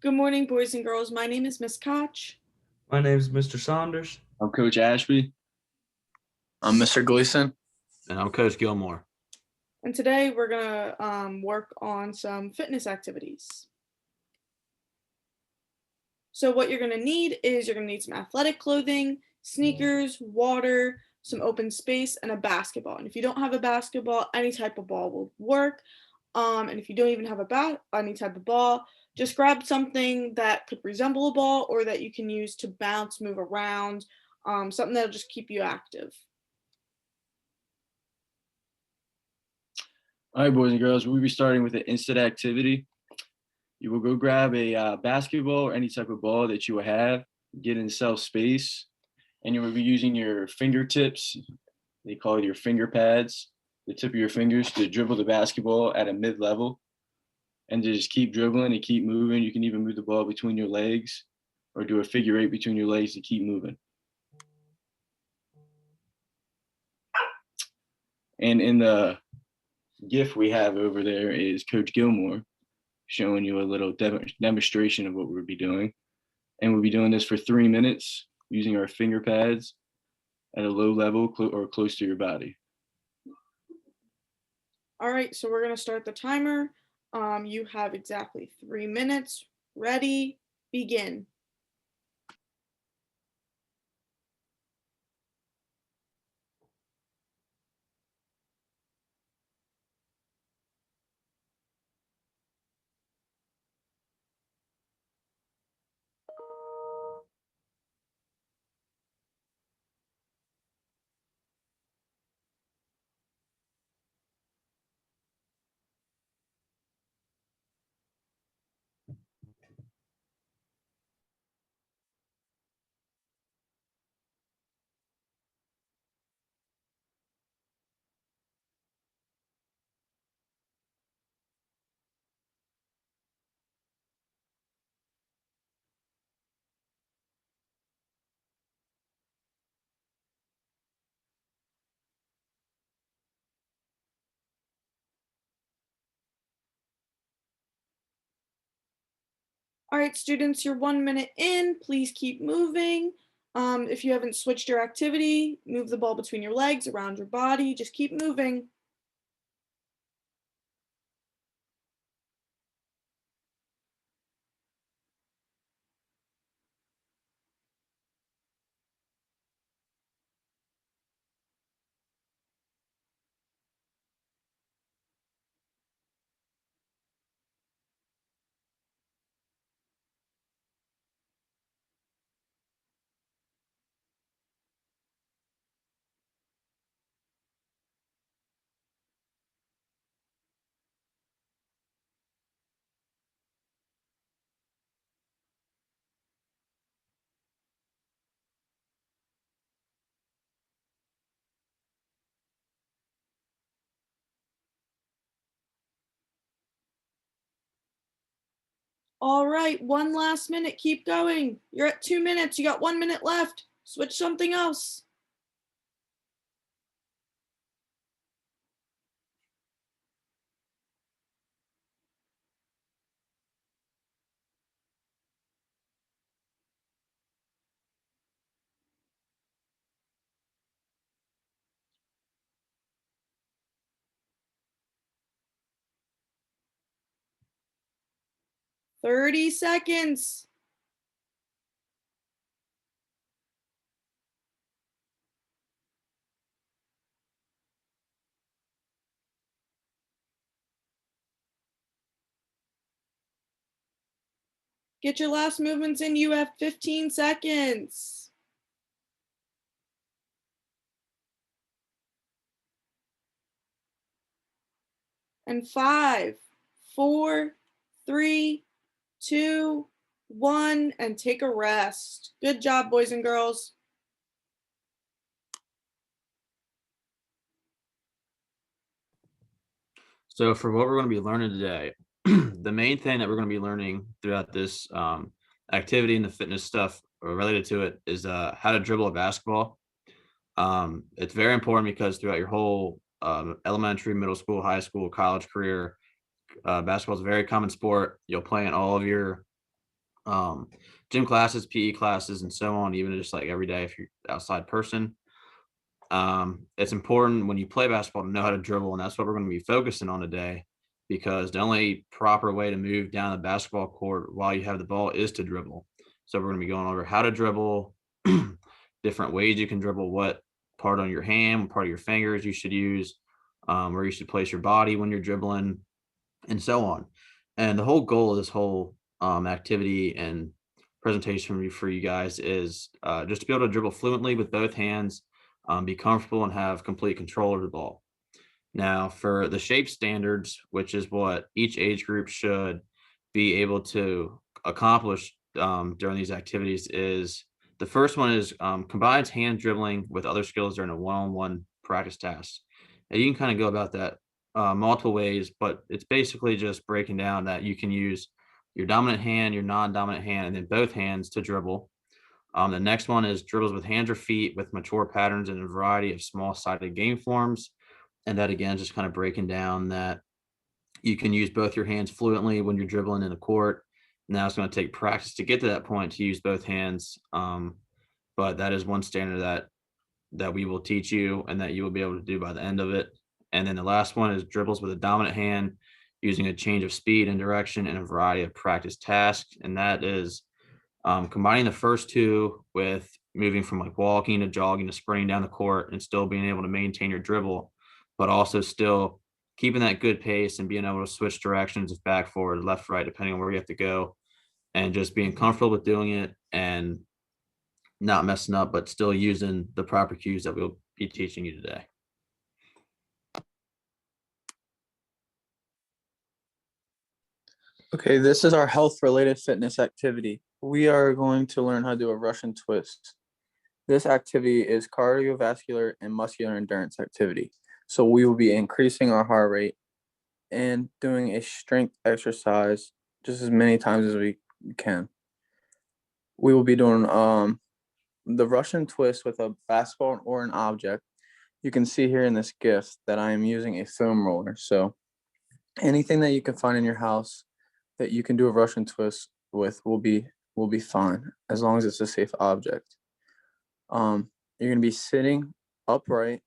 Good morning, boys and girls. My name is Miss Kotch. My name is Mr. Saunders. I'm Coach Ashby. I'm Mr. Gleason. And I'm Coach Gilmore. And today we're going to work on some fitness activities. So what you're going to need is you're going to need some athletic clothing, sneakers, water, some open space, and a basketball. And if you don't have a basketball, any type of ball will work. And if you don't even have any type of ball, just grab something that could resemble a ball or that you can use to bounce, move around, something that'll just keep you active. All right, boys and girls, we'll be starting with an instant activity. You will go grab a basketball or any type of ball that you will have, get in self space, and you will be using your fingertips. They call it your finger pads, the tip of your fingers, to dribble the basketball at a mid-level, and to just keep dribbling and keep moving. You can even move the ball between your legs or do a figure eight between your legs to keep moving. And in the GIF we have over there is Coach Gilmore showing you a little demonstration of what we'll be doing. And we'll be doing this for 3 minutes using our finger pads at a low level or close to your body. All right, so we're going to start the timer. You have exactly 3 minutes. Ready, begin. All right, students, you're 1 minute in. Please keep moving. If you haven't switched your activity, move the ball between your legs, around your body. Just keep moving. All right, one last minute. Keep going. You're at 2 minutes. You got 1 minute left. Switch something else. "30 seconds. Get your last movements in. You have 15 seconds. And 5, 4, 3, 2, 1, and take a rest. Good job, boys and girls. So for what we're going to be learning today, the main thing that we're going to be learning throughout this activity and the fitness stuff related to it is how to dribble a basketball. It's very important because throughout your whole elementary, middle school, high school, college career, basketball is a very common sport. You'll play in all of your gym classes, PE classes, and so on, even just like every day if you're outside person. It's important when you play basketball to know how to dribble, and that's what we're going to be focusing on today, because the only proper way to move down the basketball court while you have the ball is to dribble. So we're going to be going over how to dribble, different ways you can dribble, what part on your hand, what part of your fingers you should use, where you should place your body when you're dribbling, and so on. And the whole goal of this whole activity and presentation for you guys is just to be able to dribble fluently with both hands, be comfortable, and have complete control of the ball. Now, for the shape standards, which is what each age group should be able to accomplish during these activities, is the first one is combines hand dribbling with other skills during a one-on-one practice task. And you can kind of go about that multiple ways, but it's basically just breaking down that you can use your dominant hand, your non-dominant hand, and then both hands to dribble. The next one is dribbles with hands or feet with mature patterns in a variety of small-sided game forms. And that again, just kind of breaking down that you can use both your hands fluently when you're dribbling in the court. Now it's going to take practice to get to that point to use both hands. But that is one standard that we will teach you and that you will be able to do by the end of it. And then the last one is dribbles with a dominant hand using a change of speed and direction in a variety of practice tasks. And that is combining the first two with moving from like walking to jogging to sprinting down the court and still being able to maintain your dribble, but also still keeping that good pace and being able to switch directions of back, forward, left, right, depending on where you have to go, and just being comfortable with doing it and not messing up, but still using the proper cues that we'll be teaching you today. Okay, this is our health-related fitness activity. We are going to learn how to do a Russian twist. This activity is cardiovascular and muscular endurance activity. So we will be increasing our heart rate and doing a strength exercise just as many times as we can. We will be doing the Russian twist with a basketball or an object. You can see here in this GIF that I am using a foam roller. So anything that you can find in your house that you can do a Russian twist with will be fine, as long as it's a safe object. You're gonna be sitting upright,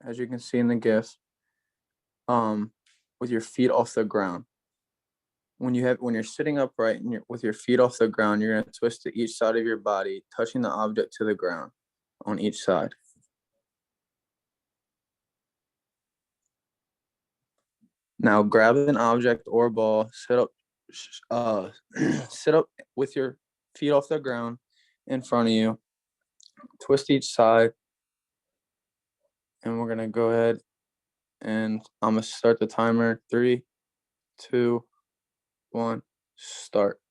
as you can see in the GIF, with your feet off the ground. When you're sitting upright and with your feet off the ground, you're gonna twist to each side of your body, touching the object to the ground on each side. Now grab an object or ball, sit up with your feet off the ground in front of you, twist each side, and we're gonna go ahead and I'm gonna start the timer. 3, 2, 1, start.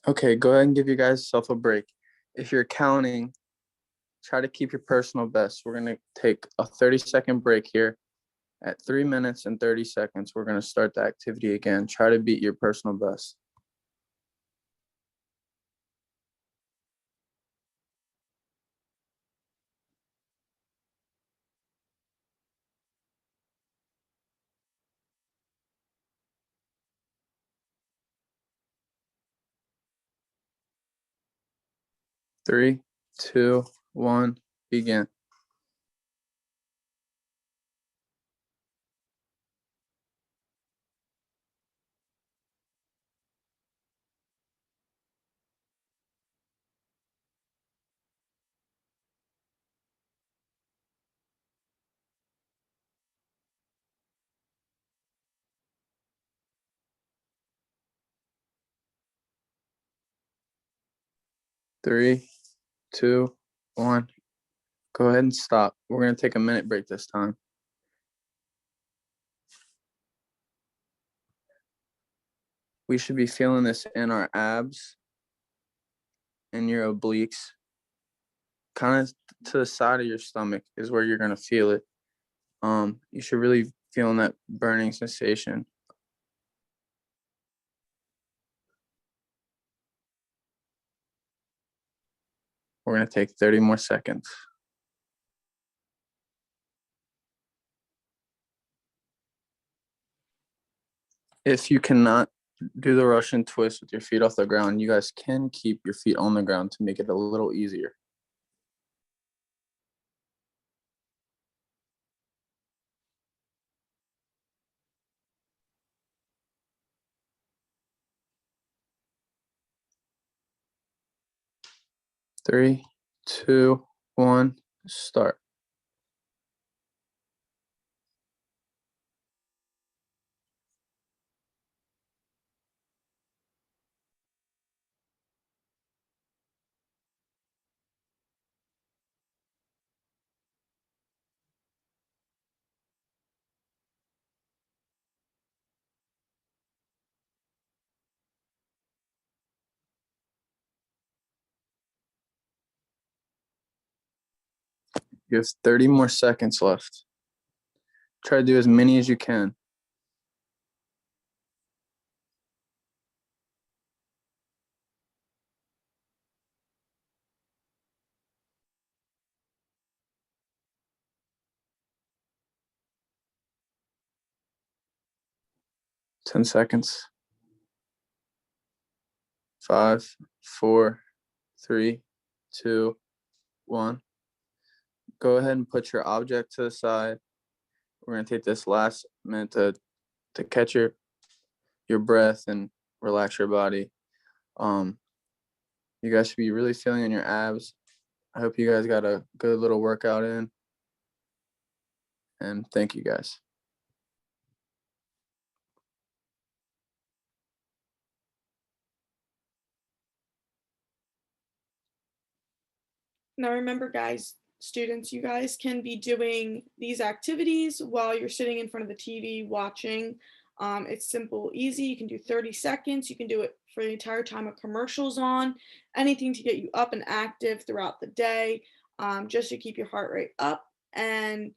Okay, go ahead and give you guys yourself a break. If you're counting, try to keep your personal best. We're gonna take a 30-second break here. At 3 minutes and 30 seconds, we're gonna start the activity again. Try to beat your personal best. 3, 2, 1, begin. Three, 2, 1. Go ahead and stop. We're gonna take a minute break this time. We should be feeling this in our abs and your obliques. Kind of to the side of your stomach is where you're going to feel it. You should really feel that burning sensation. We're going to take 30 more seconds. If you cannot do the Russian twist with your feet off the ground, you guys can keep your feet on the ground to make it a little easier. Three, two, one, start. You have 30 more seconds left. Try to do as many as you can. Ten seconds. 5, 4, 3, 2, 1. Go ahead and put your object to the side. We're going to take this last minute to catch your breath and relax your body. You guys should be really feeling in your abs. I hope you guys got a good little workout in. And thank you guys. Now remember, guys, students, you guys can be doing these activities while you're sitting in front of the TV watching. It's simple, easy. You can do 30 seconds. You can do it for the entire time a commercial's on. Anything to get you up and active throughout the day, just to keep your heart rate up, and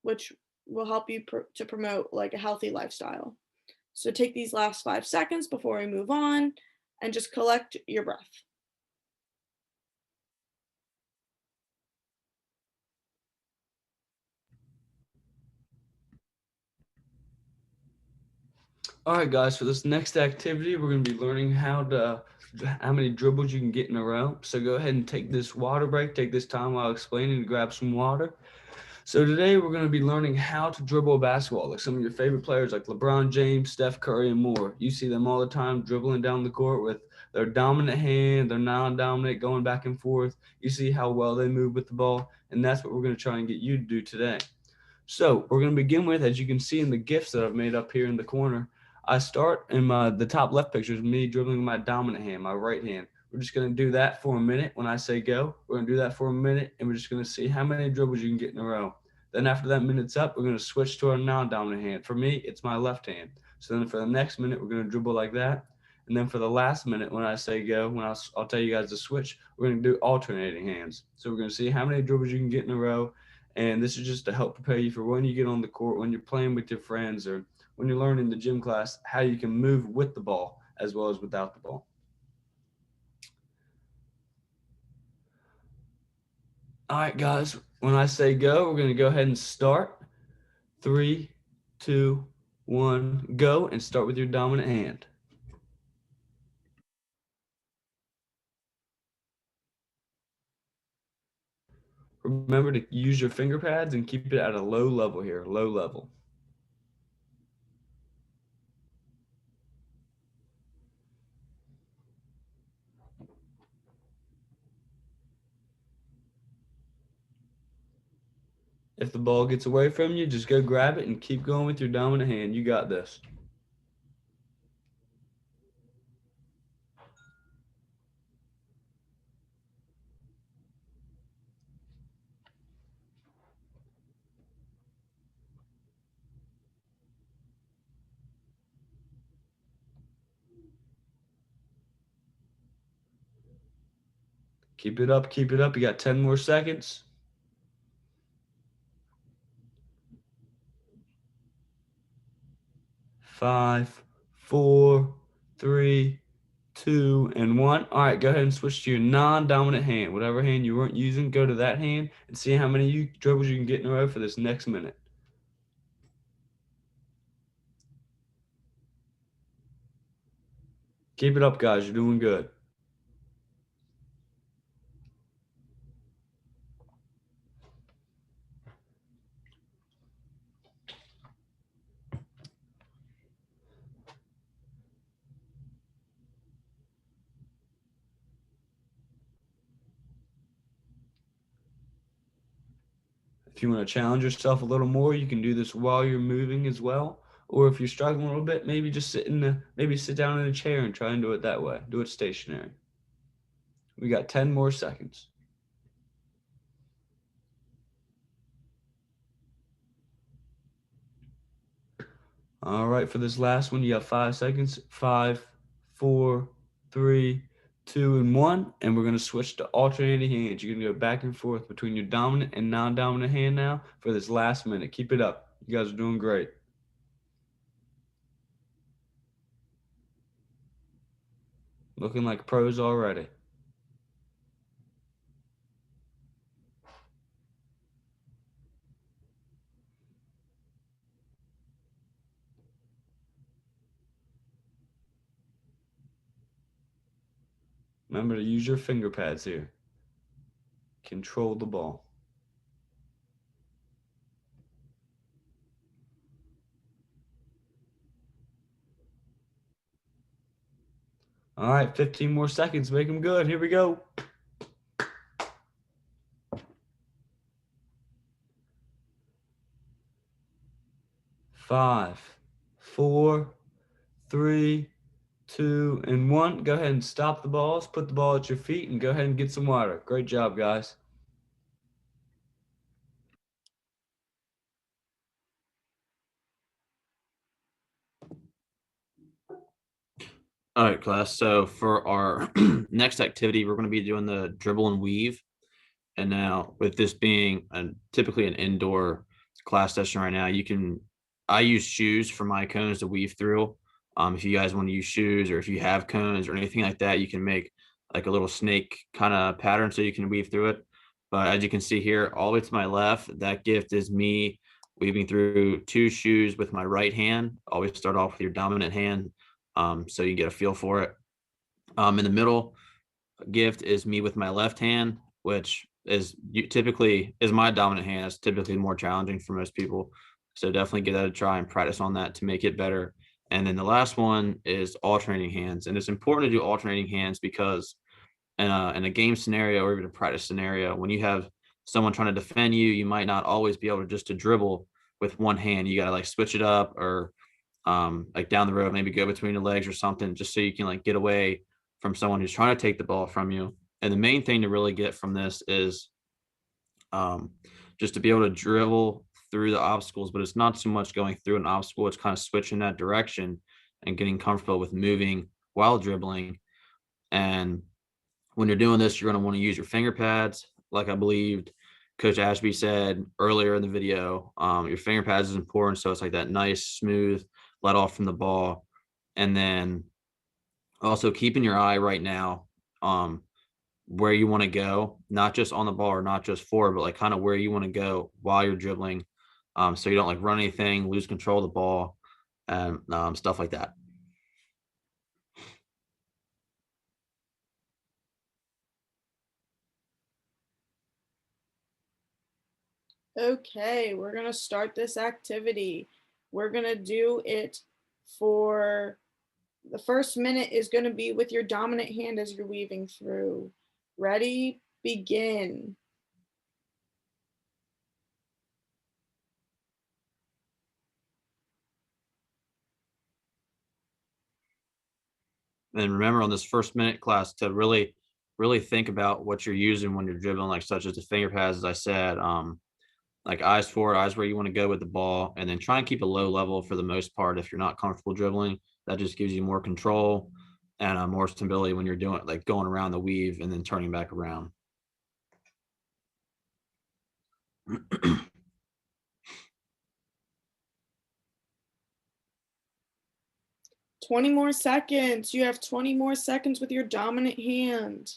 which will help you to promote like a healthy lifestyle. So take these last 5 seconds before we move on and just collect your breath. All right, guys, for this next activity, we're going to be learning how many dribbles you can get in a row. So go ahead and take this water break, take this time while explaining to grab some water. So today we're going to be learning how to dribble a basketball, like some of your favorite players like LeBron James, Steph Curry, and more. You see them all the time dribbling down the court with their dominant hand, their non-dominant, going back and forth. You see how well they move with the ball, and that's what we're going to try and get you to do today. So we're going to begin with, as you can see in the GIFs that I've made up here in the corner, I start in the top left picture is me dribbling with my dominant hand, my right hand. We're just going to do that for a minute. When I say go, we're going to do that for a minute, and we're just going to see how many dribbles you can get in a row. Then after that minute's up, we're going to switch to our non-dominant hand. For me, it's my left hand. So then for the next minute, we're going to dribble like that. And then for the last minute, when I say go, when I'll tell you guys to switch, we're going to do alternating hands. So we're going to see how many dribbles you can get in a row. And this is just to help prepare you for when you get on the court, when you're playing with your friends, or when you're learning the gym class, how you can move with the ball as well as without the ball. All right, guys, when I say go, we're going to go ahead and start. 3, 2, 1, go, and start with your dominant hand. Remember to use your finger pads and keep it at a low level here, low level. If the ball gets away from you, just go grab it and keep going with your dominant hand. You got this. Keep it up. Keep it up. You got 10 more seconds. 5, 4, 3, 2, and 1. All right, go ahead and switch to your non-dominant hand. Whatever hand you weren't using, go to that hand and see how many dribbles you can get in a row for this next minute. Keep it up, guys. You're doing good. If you want to challenge yourself a little more, you can do this while you're moving as well. Or if you're struggling a little bit, maybe just sit down in a chair and try and do it that way. Do it stationary. We got 10 more seconds. All right, for this last one, you have 5 seconds. 5, 4, 3, 2, and 1. And we're going to switch to alternating hands. You're going to go back and forth between your dominant and non-dominant hand now for this last minute. Keep it up. You guys are doing great. Looking like pros already. Remember to use your finger pads here. Control the ball. All right, 15 more seconds. Make them good. Here we go. 5, 4, 3, 2, and 1. Go ahead and stop the balls. Put the ball at your feet and go ahead and get some water. Great job, guys. All right, class. So for our next activity, we're going to be doing the dribble and weave. And now with this being typically an indoor class session right now, I use shoes for my cones to weave through. If you guys want to use shoes or if you have cones or anything like that, you can make like a little snake kind of pattern so you can weave through it. But as you can see here, all the way to my left, that gift is me weaving through 2 shoes with my right hand. Always start off with your dominant hand, so you get a feel for it. In the middle gift is me with my left hand, which typically is my dominant hand. It's typically more challenging for most people. So definitely give that a try and practice on that to make it better. And then the last one is alternating hands. And it's important to do alternating hands because in a game scenario or even a practice scenario, when you have someone trying to defend you, you might not always be able to dribble with one hand. You got to like switch it up or like down the road, maybe go between your legs or something, just so you can like get away from someone who's trying to take the ball from you. And the main thing to really get from this is just to be able to dribble through the obstacles, but it's not so much going through an obstacle. It's kind of switching that direction and getting comfortable with moving while dribbling. And when you're doing this, you're going to want to use your finger pads. Like I believed Coach Ashby said earlier in the video, your finger pads is important. So it's like that nice, smooth let off from the ball. And then also keeping your eye right now where you want to go, not just on the ball or not just forward, but like kind of where you want to go while you're dribbling. So you don't like run anything, lose control of the ball, and stuff like that. Okay, we're going to start this activity. We're going to do it for the first minute is going to be with your dominant hand as you're weaving through. Ready, begin. And remember on this first minute class to really think about what you're using when you're dribbling, like such as the finger pads, as I said, like eyes forward, eyes where you want to go with the ball, and then try and keep a low level for the most part. If you're not comfortable dribbling, that just gives you more control. and more stability when you're doing like going around the weave and then turning back around. 20 more seconds. You have 20 more seconds with your dominant hand.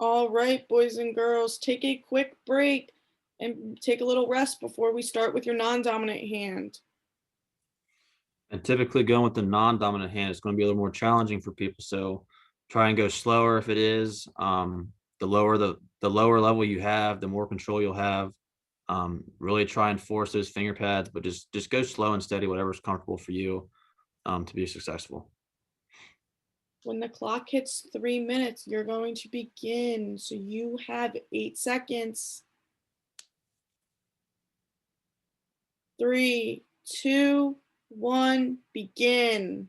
All right, boys and girls, take a quick break and take a little rest before we start with your non-dominant hand. And typically going with the non-dominant hand is going to be a little more challenging for people. So try and go slower if it is. The lower level you have, the more control you'll have. Really try and force those finger pads, but just go slow and steady, whatever's comfortable for you to be successful. When the clock hits 3 minutes, you're going to begin. So you have 8 seconds. 3, 2, 1, begin.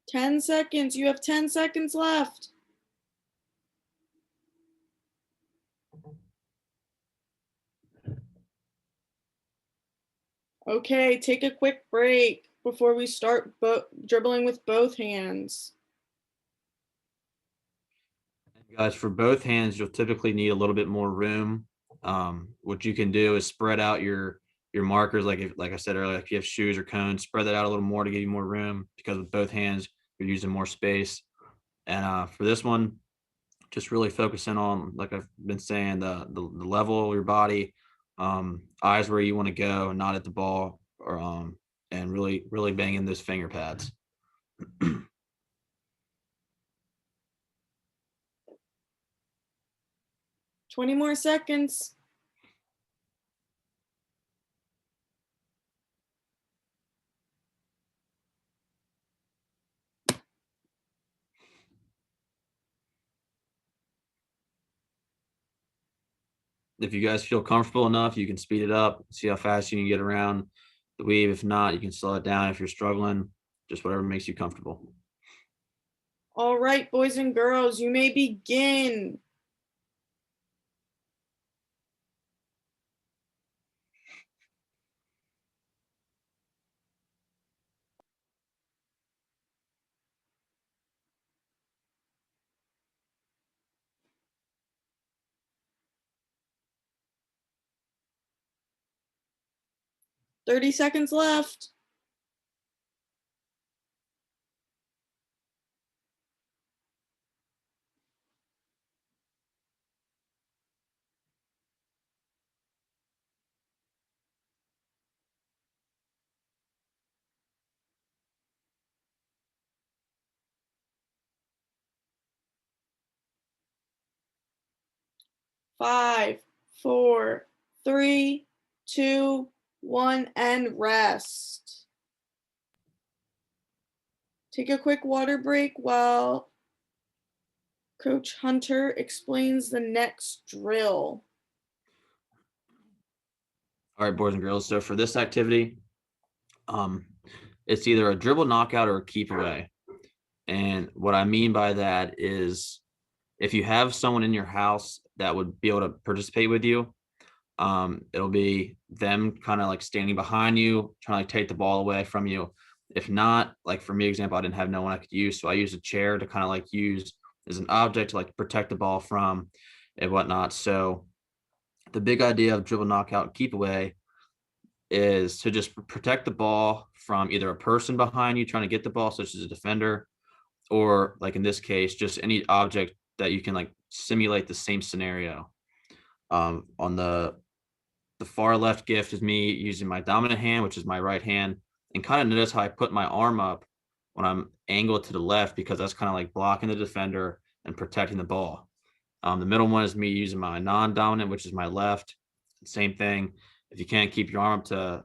Ten seconds. You have 10 seconds left. Okay, take a quick break before we start dribbling with both hands. Guys, for both hands, you'll typically need a little bit more room. What you can do is spread out your markers, like I said earlier, if you have shoes or cones, spread that out a little more to give you more room, because with both hands, you're using more space. And for this one, just really focusing on, like I've been saying, the level of your body, eyes where you want to go, not at the ball, or and really banging those finger pads. 20 more seconds. If you guys feel comfortable enough, you can speed it up, see how fast you can get around the weave. If not, you can slow it down if you're struggling, just whatever makes you comfortable. All right, boys and girls, you may begin. Thirty seconds left. 5, 4, 3, 2, 1, and rest. Take a quick water break while Coach Hunter explains the next drill. All right, boys and girls. So for this activity, it's either a dribble knockout or a keep away. And what I mean by that is, if you have someone in your house that would be able to participate with you, it'll be them kind of like standing behind you, trying to take the ball away from you. If not, like for me, example, I didn't have no one I could use, so I used a chair to kind of like use as an object to like protect the ball from and whatnot. So the big idea of dribble knockout and keep away is to just protect the ball from either a person behind you trying to get the ball, such as a defender, or like in this case, just any object that you can like simulate the same scenario. On the far left gift is me using my dominant hand, which is my right hand, and kind of notice how I put my arm up when I'm angled to the left, because that's kind of like blocking the defender and protecting the ball. The middle one is me using my non-dominant, which is my left. Same thing. If you can't keep your arm up to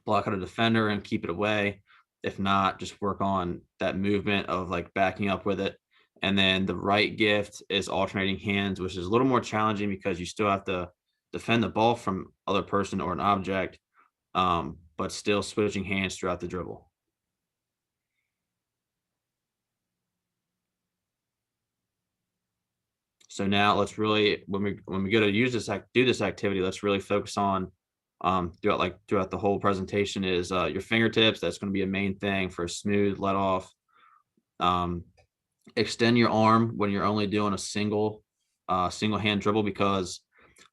block out a defender and keep it away, if not, just work on that movement of like backing up with it. And then the right gift is alternating hands, which is a little more challenging because you still have to defend the ball from other person or an object, but still switching hands throughout the dribble. So now let's really, when we go to use this do this activity, let's really focus on throughout the whole presentation is your fingertips. That's going to be a main thing for a smooth let off. Extend your arm when you're only doing a single hand dribble, because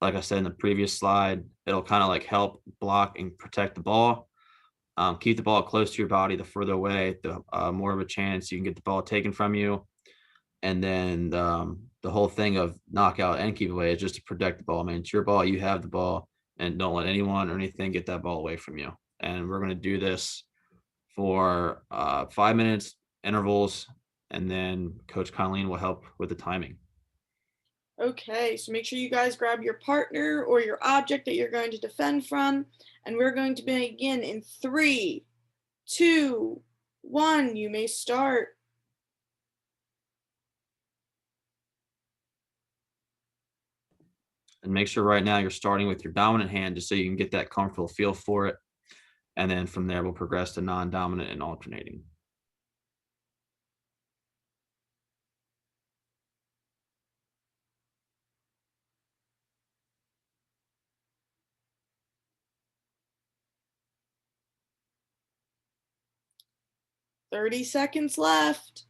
like I said in the previous slide, it'll kind of like help block and protect the ball. Keep the ball close to your body. The further away, the more of a chance you can get the ball taken from you. And then the whole thing of knockout and keep away is just to protect the ball. I mean, it's your ball, you have the ball, and don't let anyone or anything get that ball away from you. And we're going to do this for 5 minutes intervals, and then Coach Colleen will help with the timing. Okay, so make sure you guys grab your partner or your object that you're going to defend from, and we're going to begin in 3, 2, 1. You may start. And make sure right now you're starting with your dominant hand just so you can get that comfortable feel for it. And then from there, we'll progress to non-dominant and alternating. "30 seconds left."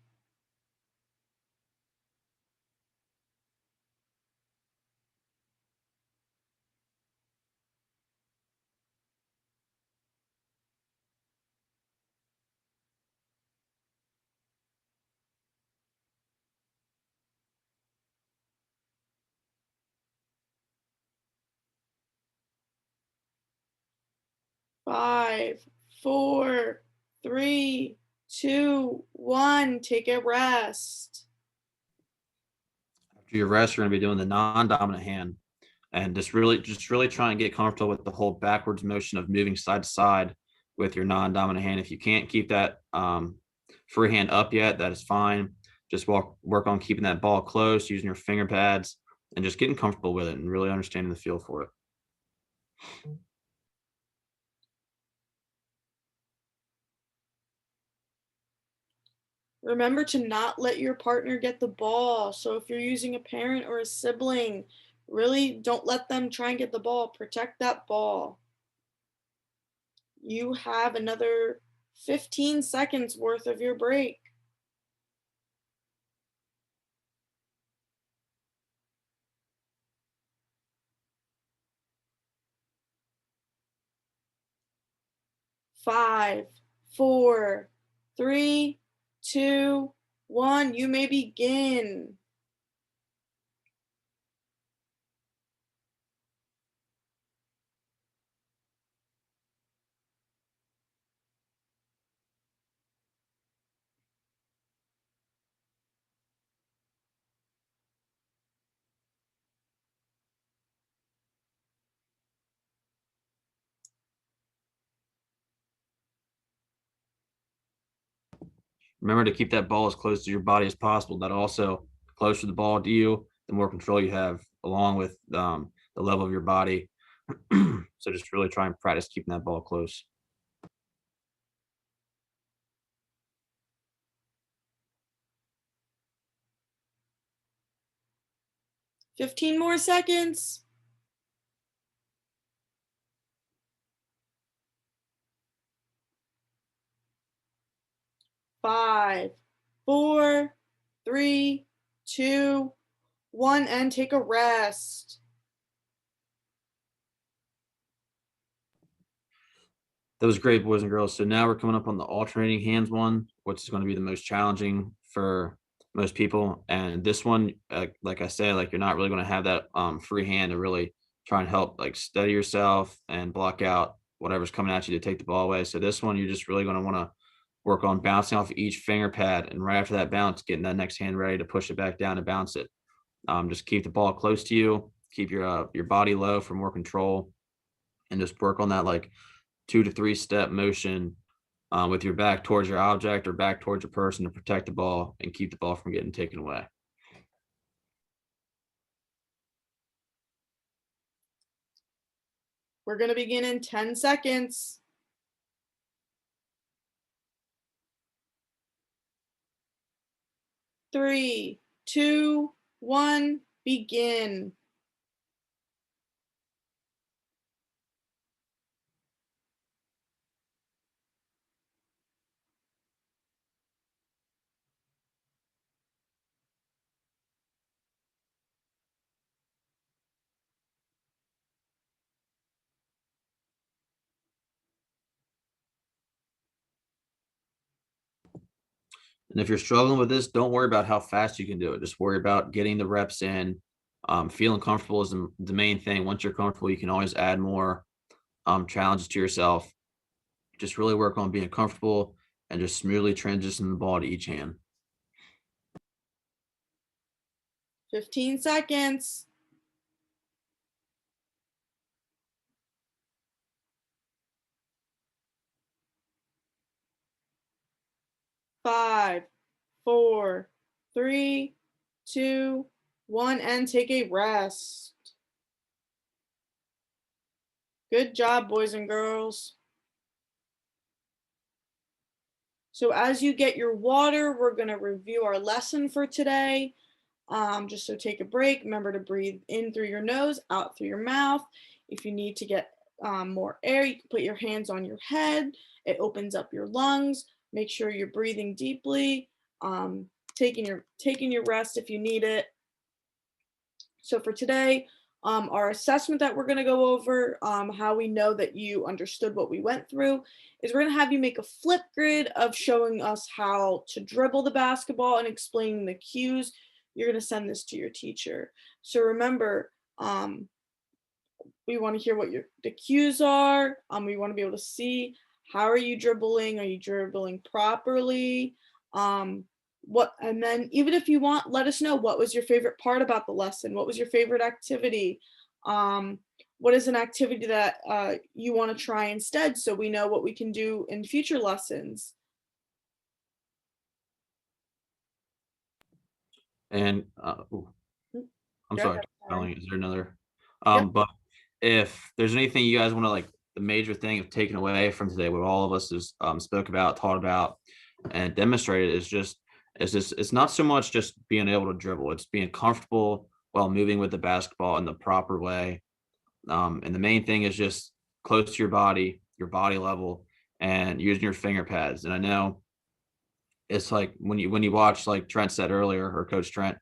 Five, 4, 3, 2, 1. Take a rest. After your rest, you're going to be doing the non-dominant hand, and just really try and get comfortable with the whole backwards motion of moving side to side with your non-dominant hand. If you can't keep that free hand up yet, that is fine. Just work on keeping that ball close, using your finger pads, and just getting comfortable with it and really understanding the feel for it. Remember to not let your partner get the ball. So if you're using a parent or a sibling, really don't let them try and get the ball. Protect that ball. You have another 15 seconds worth of your break. Five, 4, 3, 2, 1. You may begin. Remember to keep that ball as close to your body as possible. That also, the closer the ball to you, the more control you have, along with the level of your body. So just really try and practice keeping that ball close. "15 more seconds." 5, 4, 3, 2, 1, and take a rest. That was great, boys and girls. So now we're coming up on the alternating hands one, which is going to be the most challenging for most people. And this one, like I said, like you're not really going to have that free hand to really try and help like steady yourself and block out whatever's coming at you to take the ball away. So this one, you're just really going to want to work on bouncing off each finger pad, and right after that bounce, getting that next hand ready to push it back down and bounce it. Just keep the ball close to you, keep your body low for more control, and just work on that like 2 to 3 step motion with your back towards your object or back towards your person to protect the ball and keep the ball from getting taken away. We're going to begin in 10 seconds. 3, 2, 1, begin. And if you're struggling with this, don't worry about how fast you can do it. Just worry about getting the reps in. Feeling comfortable is the main thing. Once you're comfortable, you can always add more challenges to yourself. Just really work on being comfortable and just smoothly transition the ball to each hand. 15 seconds. 5, 4, 3, 2, 1, and take a rest. Good job, boys and girls. So as you get your water, we're going to review our lesson for today. Just so take a break. Remember to breathe in through your nose, out through your mouth. If you need to get more air, you can put your hands on your head. It opens up your lungs. Make sure you're breathing deeply, taking your rest if you need it. So for today, our assessment that we're going to go over, how we know that you understood what we went through, is we're going to have you make a flip grid of showing us how to dribble the basketball and explaining the cues. You're going to send this to your teacher. So remember, we want to hear what the cues are. We want to be able to see, how are you dribbling? Are you dribbling properly? And then even if you want, let us know, what was your favorite part about the lesson? What was your favorite activity? What is an activity that you want to try instead, so we know what we can do in future lessons? And I'm Go sorry, ahead, Ellie, is there another? Yep. But if there's anything you guys want to like, the major thing of taking away from today, what all of us has spoke about, taught about, and demonstrated is just it's not so much just being able to dribble, it's being comfortable while moving with the basketball in the proper way. And the main thing is just close to your body level, and using your finger pads. And I know it's like when you watch, like Trent said earlier, or Coach Trent,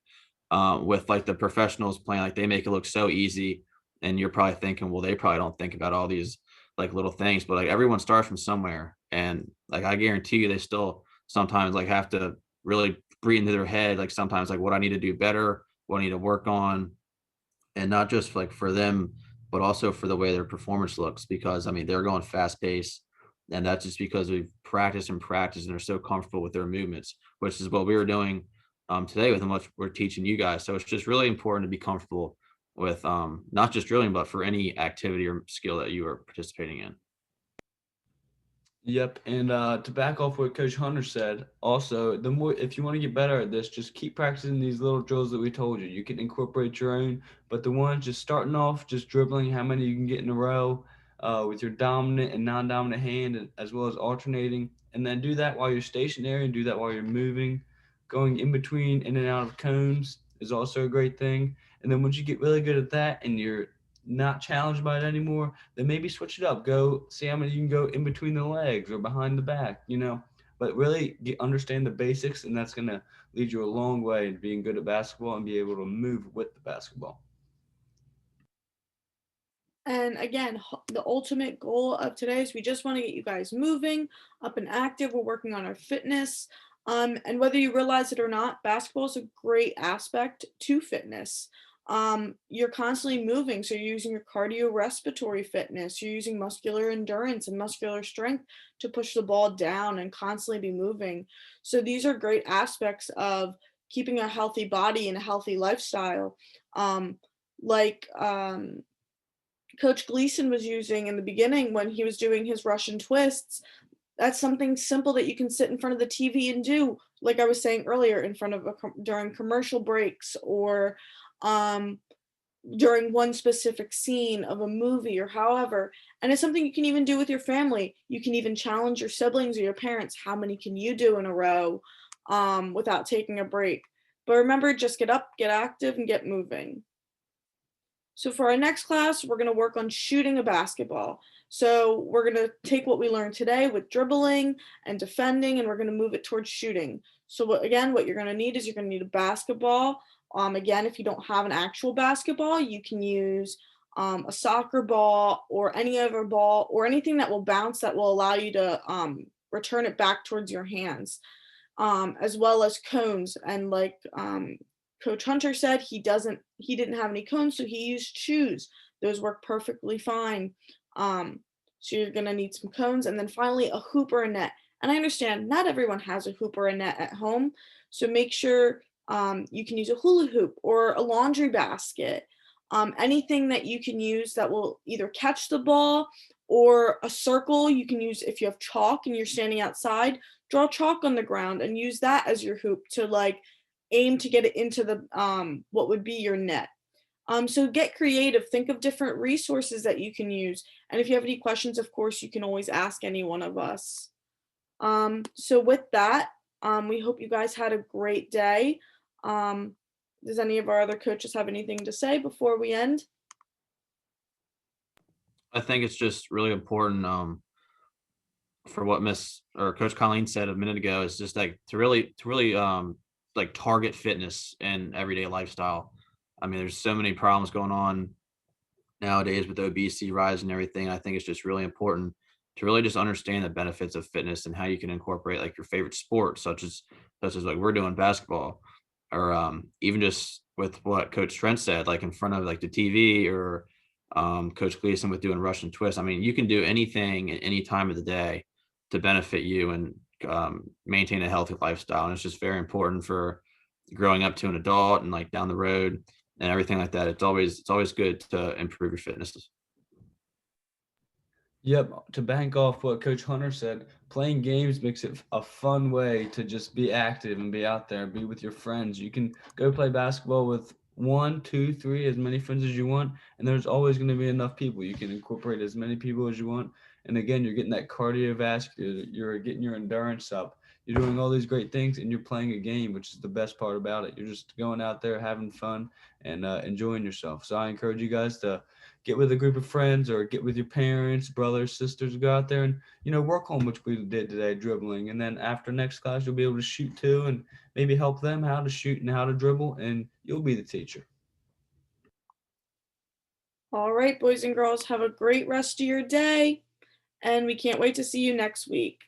with like the professionals playing, like they make it look so easy, and you're probably thinking, well, they probably don't think about all these like little things, but like everyone starts from somewhere, and like I guarantee you, they still sometimes like have to really breathe into their head, like sometimes like what I need to do better, what I need to work on, and not just like for them, but also for the way their performance looks, because I mean they're going fast pace, and that's just because we've practiced and practiced and are so comfortable with their movements, which is what we were doing today with what we're teaching you guys. So it's just really important to be comfortable with not just drilling, but for any activity or skill that you are participating in. Yep, and to back off what Coach Hunter said, also, the more, if you want to get better at this, just keep practicing these little drills that we told you. You can incorporate your own, but the ones just starting off, just dribbling, how many you can get in a row with your dominant and non-dominant hand, as well as alternating, and then do that while you're stationary and do that while you're moving. Going in between, in and out of cones is also a great thing. And then once you get really good at that and you're not challenged by it anymore, then maybe switch it up. Go see how many you can go in between the legs or behind the back, but really understand the basics, and that's going to lead you a long way in being good at basketball and be able to move with the basketball. And again, the ultimate goal of today is we just want to get you guys moving, up and active. We're working on our fitness. And whether you realize it or not, basketball is a great aspect to fitness. You're constantly moving, so you're using your cardiorespiratory fitness, you're using muscular endurance and muscular strength to push the ball down and constantly be moving. So these are great aspects of keeping a healthy body and a healthy lifestyle. Like Coach Gleason was using in the beginning when he was doing his Russian twists. That's something simple that you can sit in front of the TV and do, like I was saying earlier, in front of during commercial breaks, or during one specific scene of a movie, or however. And it's something you can even do with your family. You can even challenge your siblings or your parents. How many can you do in a row without taking a break? But remember, just get up, get active, and get moving. So for our next class, we're going to work on shooting a basketball. So we're going to take what we learned today with dribbling and defending, and we're going to move it towards shooting. So what you're going to need is you're going to need a basketball. Again, if you don't have an actual basketball, you can use a soccer ball or any other ball or anything that will bounce that will allow you to return it back towards your hands, as well as cones. And like Coach Hunter said, he didn't have any cones, so he used shoes. Those work perfectly fine. So you're gonna need some cones, and then finally a hoop or a net. And I understand not everyone has a hoop or a net at home, so make sure you can use a hula hoop or a laundry basket. Anything that you can use that will either catch the ball, or a circle you can use. If you have chalk and you're standing outside, draw chalk on the ground and use that as your hoop to like aim to get it into the what would be your net. So get creative, think of different resources that you can use. And if you have any questions, of course, you can always ask any one of us. So with that, we hope you guys had a great day. Does any of our other coaches have anything to say before we end? I think it's just really important for what Coach Colleen said a minute ago, is just like to really like target fitness and everyday lifestyle. I mean, there's so many problems going on nowadays with obesity rise and everything. I think it's just really important to really just understand the benefits of fitness and how you can incorporate like your favorite sport, such as like we're doing basketball, or even just with what Coach Trent said, like in front of like the TV, or Coach Gleason with doing Russian twists. I mean, you can do anything at any time of the day to benefit you and maintain a healthy lifestyle. And it's just very important for growing up to an adult and like down the road and everything like that. It's always good to improve your fitness. Yep, to bank off what Coach Hunter said, playing games makes it a fun way to just be active and be out there and be with your friends. You can go play basketball with 1, 2, 3, as many friends as you want, and there's always going to be enough people. You can incorporate as many people as you want. And again, you're getting that cardiovascular, you're getting your endurance up. You're doing all these great things, and you're playing a game, which is the best part about it. You're just going out there having fun and enjoying yourself. So I encourage you guys to get with a group of friends or get with your parents, brothers, sisters, go out there and, work on what we did today, dribbling. And then after next class, you'll be able to shoot too, and maybe help them how to shoot and how to dribble, and you'll be the teacher. All right, boys and girls, have a great rest of your day, and we can't wait to see you next week.